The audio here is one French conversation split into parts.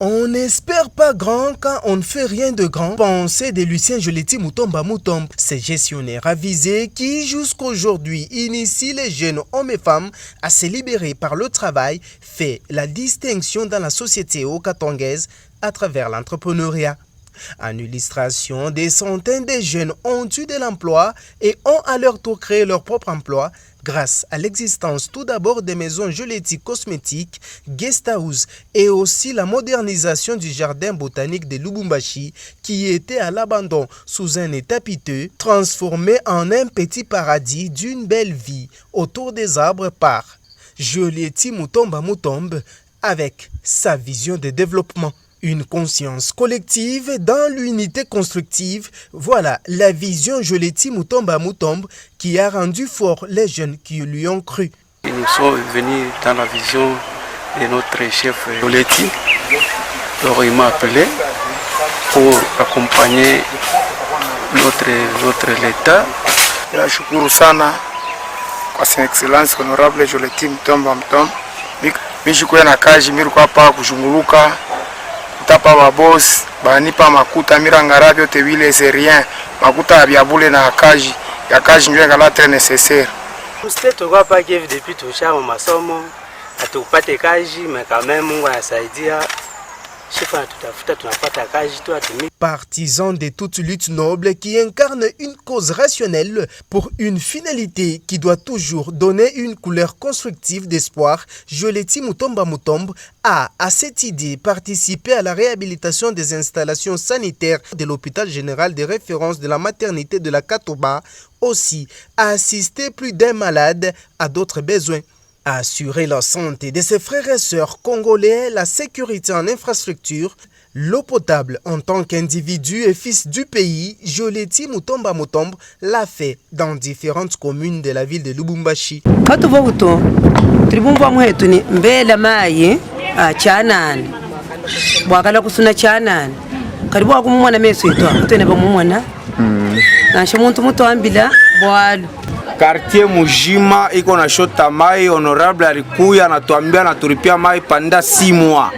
On n'espère pas grand quand on ne fait rien de grand. Pensée de Lucien Joleti Mutomba Mutombe, ce gestionnaire avisé qui jusqu'aujourd'hui initie les jeunes hommes et femmes à se libérer par le travail, fait la distinction dans la société okatongaise à travers l'entrepreneuriat. En illustration, des centaines de jeunes ont eu de l'emploi et ont à leur tour créé leur propre emploi grâce à l'existence tout d'abord des maisons Joleti cosmétiques, guest house et aussi la modernisation du jardin botanique de Lubumbashi qui était à l'abandon sous un état piteux, transformé en un petit paradis d'une belle vie autour des arbres par Joleti Mutomba Mutombe avec sa vision de développement. Une conscience collective dans l'unité constructive, voilà la vision Joleti Mutomba Mutombe qui a rendu fort les jeunes qui lui ont cru. Nous sommes venus dans la vision de notre chef Joleti. Alors il m'a appelé pour accompagner notre État. Nashukuru sana kwa Son Excellence Honorable Joleti Mutomba Mutombe. Mishikuya na kazi miruko hapa kushunguluka tapa babos banipa makuta mirangara vyote vile c'est rien makuta vya bule na kazi ya kazi ndio ngala très nécessaire. Msite tukwa pa hivi depuis tushao masomo atupate kazi mais quand même Mungu anasaidia. Partisans de toute lutte noble qui incarne une cause rationnelle pour une finalité qui doit toujours donner une couleur constructive d'espoir, Joleti Mutomba Mutombe a, à cette idée, participé à la réhabilitation des installations sanitaires de l'hôpital général de référence de la maternité de la Katoba, aussi a assisté plus d'un malade à d'autres besoins. Assurer la santé de ses frères et sœurs congolais, la sécurité en infrastructure, l'eau potable en tant qu'individu et fils du pays, Joleti Mutomba Mutombe l'a fait dans différentes communes de la ville de Lubumbashi. Quartier Mujima iko na shota mai, honorable alikuya anatuambia naturipia mai panda 6 mois.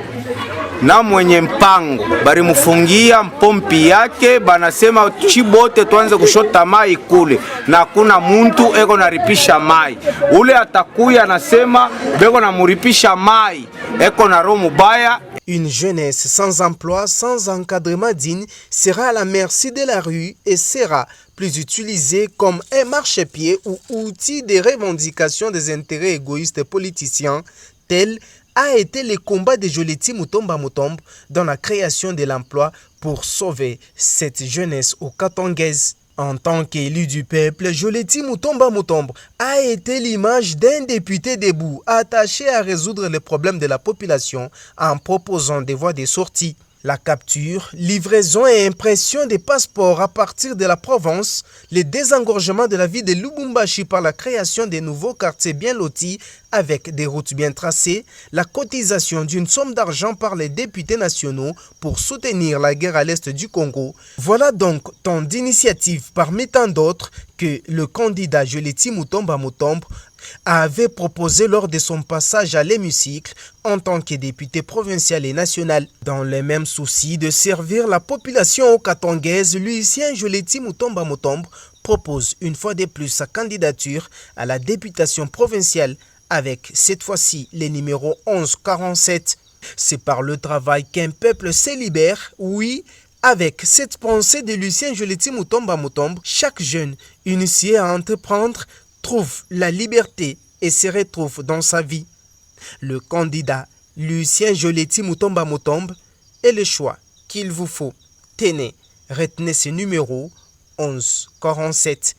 Na mwenye mpango bari mufungia mpompi yake banasema chibote tuanze kushota mai kule na kuna muntu eko naripisha mai. Ule atakuya anasema beko na muripisha mai eko na roho mubaya. Une jeunesse sans emploi, sans encadrement digne sera à la merci de la rue et sera plus utilisée comme un marchepied ou outil de revendication des intérêts égoïstes politiciens, tel a été le combat de Joleti Mutomba Mutombe dans la création de l'emploi pour sauver cette jeunesse okatongaise. En tant qu'élu du peuple, Joleti Mutomba Mutombe a été l'image d'un député debout, attaché à résoudre les problèmes de la population en proposant des voies de sortie. La capture, livraison et impression des passeports à partir de la Provence, le désengorgement de la ville de Lubumbashi par la création de nouveaux quartiers bien lotis avec des routes bien tracées, la cotisation d'une somme d'argent par les députés nationaux pour soutenir la guerre à l'est du Congo. Voilà donc tant d'initiatives parmi tant d'autres que le candidat Joleti Mutomba Mutombe avait proposé lors de son passage à l'hémicycle en tant que député provincial et national. Dans les mêmes soucis de servir la population okatongaise, Lucien Joleti Mutomba Mutombe propose une fois de plus sa candidature à la députation provinciale avec cette fois-ci les numéros 1147. C'est par le travail qu'un peuple se libère, oui. Avec cette pensée de Lucien Joleti Mutomba Mutombe, chaque jeune initié à entreprendre trouve la liberté et se retrouve dans sa vie. Le candidat Lucien Joleti Mutomba Mutombe est le choix qu'il vous faut. Tenez, retenez ce numéro 1147.